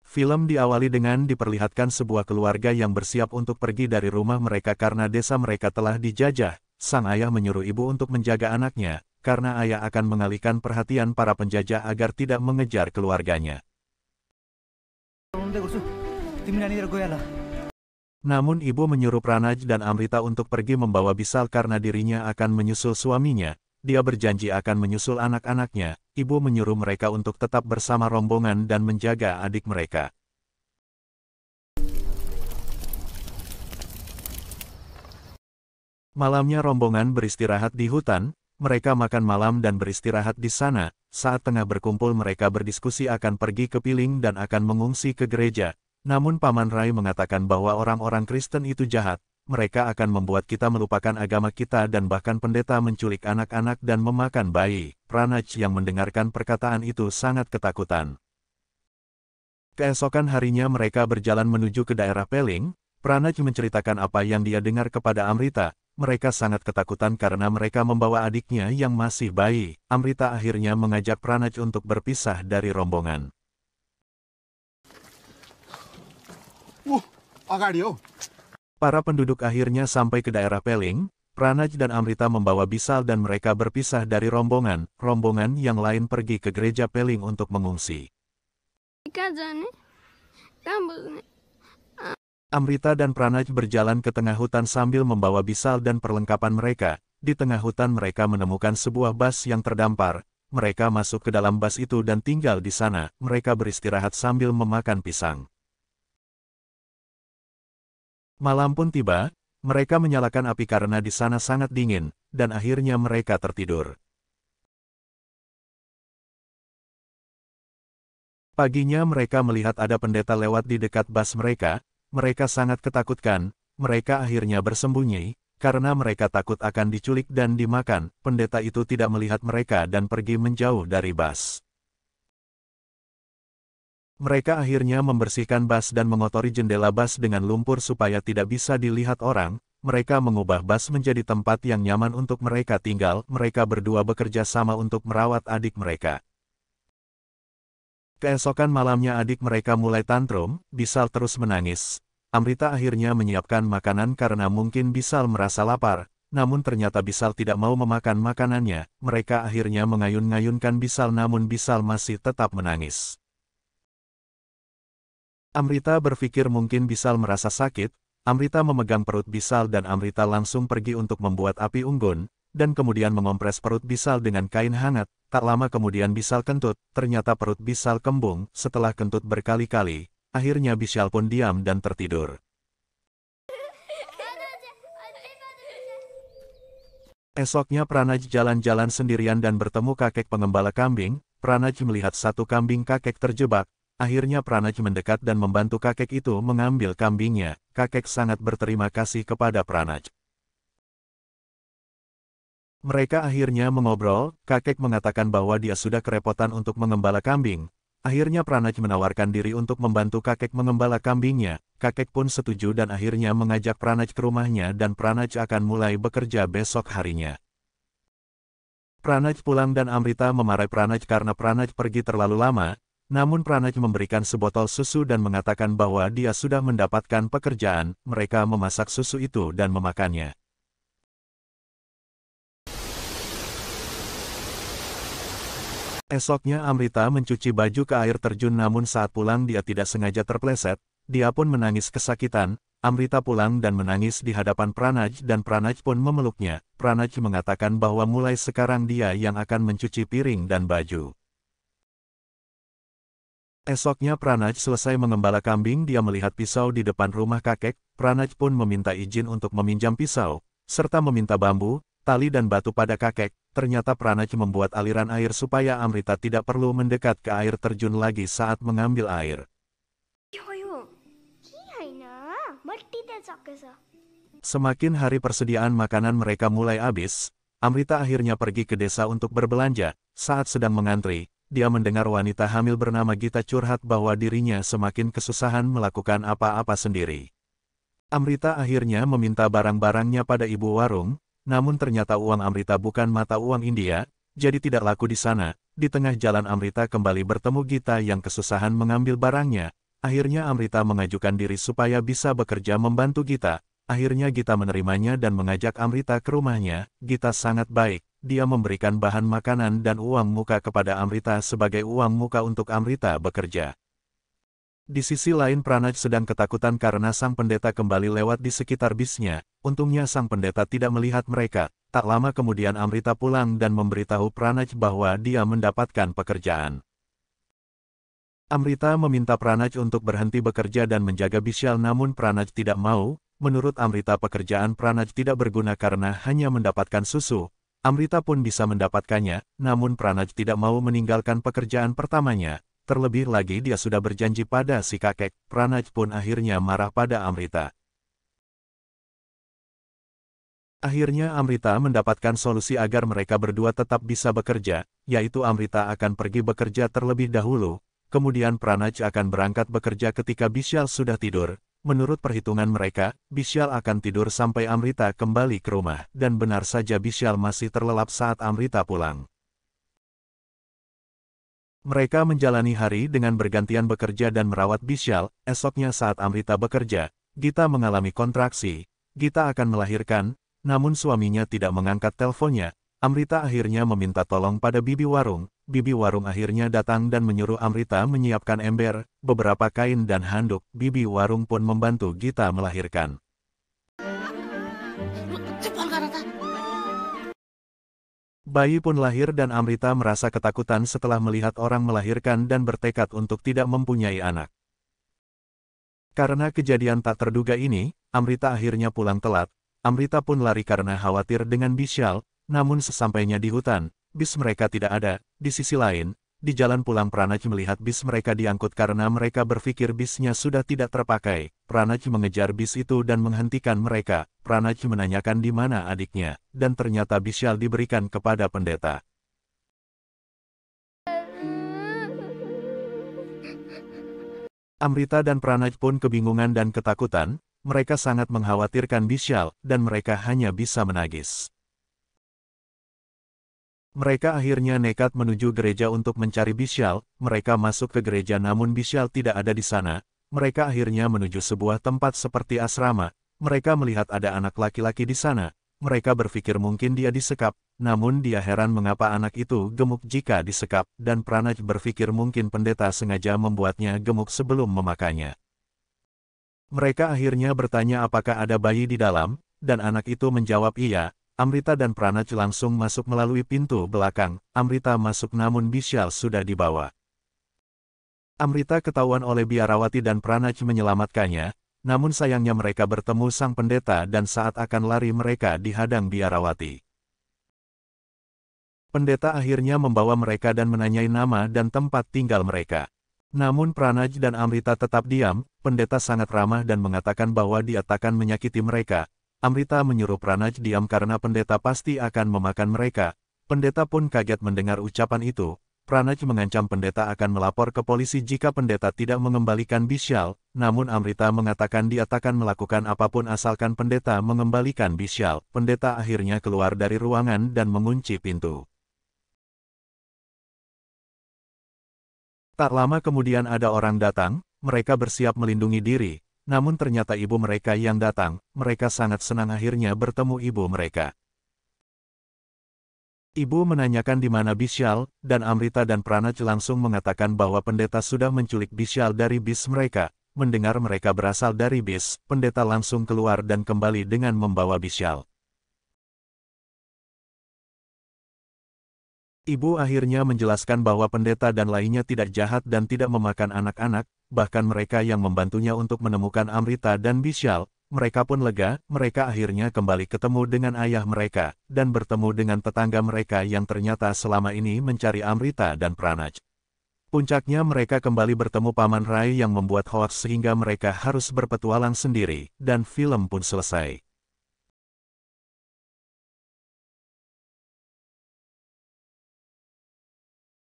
Film diawali dengan diperlihatkan sebuah keluarga yang bersiap untuk pergi dari rumah mereka karena desa mereka telah dijajah. Sang ayah menyuruh ibu untuk menjaga anaknya, karena ayah akan mengalihkan perhatian para penjajah agar tidak mengejar keluarganya. Namun ibu menyuruh Pranaj dan Amrita untuk pergi membawa Bisal karena dirinya akan menyusul suaminya. Dia berjanji akan menyusul anak-anaknya. Ibu menyuruh mereka untuk tetap bersama rombongan dan menjaga adik mereka. Malamnya rombongan beristirahat di hutan. Mereka makan malam dan beristirahat di sana. Saat tengah berkumpul mereka berdiskusi akan pergi ke Piling dan akan mengungsi ke gereja. Namun Paman Rai mengatakan bahwa orang-orang Kristen itu jahat. Mereka akan membuat kita melupakan agama kita dan bahkan pendeta menculik anak-anak dan memakan bayi. Pranaj yang mendengarkan perkataan itu sangat ketakutan. Keesokan harinya mereka berjalan menuju ke daerah Peling. Pranaj menceritakan apa yang dia dengar kepada Amrita. Mereka sangat ketakutan karena mereka membawa adiknya yang masih bayi. Amrita akhirnya mengajak Pranaj untuk berpisah dari rombongan. Para penduduk akhirnya sampai ke daerah Peling. Pranaj dan Amrita membawa Bisal dan mereka berpisah dari rombongan. Rombongan yang lain pergi ke gereja Peling untuk mengungsi. Amrita dan Pranaj berjalan ke tengah hutan sambil membawa Bisal dan perlengkapan mereka. Di tengah hutan mereka menemukan sebuah bas yang terdampar. Mereka masuk ke dalam bas itu dan tinggal di sana. Mereka beristirahat sambil memakan pisang. Malam pun tiba, mereka menyalakan api karena di sana sangat dingin, dan akhirnya mereka tertidur. Paginya mereka melihat ada pendeta lewat di dekat bas mereka. Mereka sangat ketakutkan. Mereka akhirnya bersembunyi, karena mereka takut akan diculik dan dimakan. Pendeta itu tidak melihat mereka dan pergi menjauh dari bas. Mereka akhirnya membersihkan bas dan mengotori jendela bas dengan lumpur supaya tidak bisa dilihat orang. Mereka mengubah bas menjadi tempat yang nyaman untuk mereka tinggal. Mereka berdua bekerja sama untuk merawat adik mereka. Keesokan malamnya adik mereka mulai tantrum. Bisal terus menangis. Amrita akhirnya menyiapkan makanan karena mungkin Bisal merasa lapar. Namun ternyata Bisal tidak mau memakan makanannya. Mereka akhirnya mengayun-ngayunkan Bisal namun Bisal masih tetap menangis. Amrita berpikir mungkin Bisal merasa sakit. Amrita memegang perut Bisal dan Amrita langsung pergi untuk membuat api unggun, dan kemudian mengompres perut Bisal dengan kain hangat. Tak lama kemudian Bisal kentut, ternyata perut Bisal kembung. Setelah kentut berkali-kali, akhirnya Bisal pun diam dan tertidur. Esoknya Pranaj jalan-jalan sendirian dan bertemu kakek pengembala kambing. Pranaj melihat satu kambing kakek terjebak. Akhirnya Pranaj mendekat dan membantu kakek itu mengambil kambingnya. Kakek sangat berterima kasih kepada Pranaj. Mereka akhirnya mengobrol. Kakek mengatakan bahwa dia sudah kerepotan untuk mengembala kambing. Akhirnya Pranaj menawarkan diri untuk membantu kakek mengembala kambingnya. Kakek pun setuju dan akhirnya mengajak Pranaj ke rumahnya dan Pranaj akan mulai bekerja besok harinya. Pranaj pulang dan Amrita memarahi Pranaj karena Pranaj pergi terlalu lama. Namun Pranaj memberikan sebotol susu dan mengatakan bahwa dia sudah mendapatkan pekerjaan. Mereka memasak susu itu dan memakannya. Esoknya Amrita mencuci baju ke air terjun namun saat pulang dia tidak sengaja terpleset. Dia pun menangis kesakitan. Amrita pulang dan menangis di hadapan Pranaj dan Pranaj pun memeluknya. Pranaj mengatakan bahwa mulai sekarang dia yang akan mencuci piring dan baju. Esoknya Pranaj selesai mengembala kambing, dia melihat pisau di depan rumah kakek. Pranaj pun meminta izin untuk meminjam pisau, serta meminta bambu, tali dan batu pada kakek. Ternyata Pranaj membuat aliran air supaya Amrita tidak perlu mendekat ke air terjun lagi saat mengambil air. Semakin hari persediaan makanan mereka mulai habis, Amrita akhirnya pergi ke desa untuk berbelanja. Saat sedang mengantri, dia mendengar wanita hamil bernama Gita curhat bahwa dirinya semakin kesusahan melakukan apa-apa sendiri. Amrita akhirnya meminta barang-barangnya pada ibu warung, namun ternyata uang Amrita bukan mata uang India, jadi tidak laku di sana. Di tengah jalan Amrita kembali bertemu Gita yang kesusahan mengambil barangnya. Akhirnya Amrita mengajukan diri supaya bisa bekerja membantu Gita. Akhirnya Gita menerimanya dan mengajak Amrita ke rumahnya. Gita sangat baik. Dia memberikan bahan makanan dan uang muka kepada Amrita sebagai uang muka untuk Amrita bekerja. Di sisi lain Pranaj sedang ketakutan karena sang pendeta kembali lewat di sekitar bisnya. Untungnya sang pendeta tidak melihat mereka. Tak lama kemudian Amrita pulang dan memberitahu Pranaj bahwa dia mendapatkan pekerjaan. Amrita meminta Pranaj untuk berhenti bekerja dan menjaga Bishal namun Pranaj tidak mau. Menurut Amrita pekerjaan Pranaj tidak berguna karena hanya mendapatkan susu. Amrita pun bisa mendapatkannya, namun Pranaj tidak mau meninggalkan pekerjaan pertamanya. Terlebih lagi dia sudah berjanji pada si kakek. Pranaj pun akhirnya marah pada Amrita. Akhirnya Amrita mendapatkan solusi agar mereka berdua tetap bisa bekerja, yaitu Amrita akan pergi bekerja terlebih dahulu. Kemudian Pranaj akan berangkat bekerja ketika Bishal sudah tidur. Menurut perhitungan mereka, Bishal akan tidur sampai Amrita kembali ke rumah. Dan benar saja Bishal masih terlelap saat Amrita pulang. Mereka menjalani hari dengan bergantian bekerja dan merawat Bishal. Esoknya saat Amrita bekerja, Gita mengalami kontraksi. Gita akan melahirkan, namun suaminya tidak mengangkat teleponnya. Amrita akhirnya meminta tolong pada Bibi Warung. Bibi Warung akhirnya datang dan menyuruh Amrita menyiapkan ember, beberapa kain dan handuk. Bibi Warung pun membantu Gita melahirkan. Bayi pun lahir dan Amrita merasa ketakutan setelah melihat orang melahirkan dan bertekad untuk tidak mempunyai anak. Karena kejadian tak terduga ini, Amrita akhirnya pulang telat. Amrita pun lari karena khawatir dengan Bishal, namun sesampainya di hutan, bis mereka tidak ada. Di sisi lain, di jalan pulang Pranaj melihat bis mereka diangkut karena mereka berpikir bisnya sudah tidak terpakai. Pranaj mengejar bis itu dan menghentikan mereka. Pranaj menanyakan di mana adiknya, dan ternyata Bishal diberikan kepada pendeta. Amrita dan Pranaj pun kebingungan dan ketakutan. Mereka sangat mengkhawatirkan Bishal, dan mereka hanya bisa menangis. Mereka akhirnya nekat menuju gereja untuk mencari Bishal. Mereka masuk ke gereja namun Bishal tidak ada di sana. Mereka akhirnya menuju sebuah tempat seperti asrama. Mereka melihat ada anak laki-laki di sana. Mereka berpikir mungkin dia disekap, namun dia heran mengapa anak itu gemuk jika disekap, dan Pranaj berpikir mungkin pendeta sengaja membuatnya gemuk sebelum memakannya. Mereka akhirnya bertanya apakah ada bayi di dalam, dan anak itu menjawab iya. Amrita dan Pranaj langsung masuk melalui pintu belakang. Amrita masuk namun Bishal sudah dibawa. Amrita ketahuan oleh biarawati dan Pranaj menyelamatkannya, namun sayangnya mereka bertemu sang pendeta dan saat akan lari mereka dihadang biarawati. Pendeta akhirnya membawa mereka dan menanyai nama dan tempat tinggal mereka. Namun Pranaj dan Amrita tetap diam. Pendeta sangat ramah dan mengatakan bahwa dia takkan menyakiti mereka. Amrita menyuruh Pranaj diam karena pendeta pasti akan memakan mereka. Pendeta pun kaget mendengar ucapan itu. Pranaj mengancam pendeta akan melapor ke polisi jika pendeta tidak mengembalikan Bishal, namun Amrita mengatakan dia takkan melakukan apapun asalkan pendeta mengembalikan Bishal. Pendeta akhirnya keluar dari ruangan dan mengunci pintu. Tak lama kemudian ada orang datang, mereka bersiap melindungi diri. Namun ternyata ibu mereka yang datang. Mereka sangat senang akhirnya bertemu ibu mereka. Ibu menanyakan di mana Bishal, dan Amrita dan Pranaj langsung mengatakan bahwa pendeta sudah menculik Bishal dari bis mereka. Mendengar mereka berasal dari bis, pendeta langsung keluar dan kembali dengan membawa Bishal. Ibu akhirnya menjelaskan bahwa pendeta dan lainnya tidak jahat dan tidak memakan anak-anak, bahkan mereka yang membantunya untuk menemukan Amrita dan Bishal. Mereka pun lega, mereka akhirnya kembali ketemu dengan ayah mereka, dan bertemu dengan tetangga mereka yang ternyata selama ini mencari Amrita dan Pranaj. Puncaknya mereka kembali bertemu Paman Rai yang membuat hoaks sehingga mereka harus berpetualang sendiri, dan film pun selesai.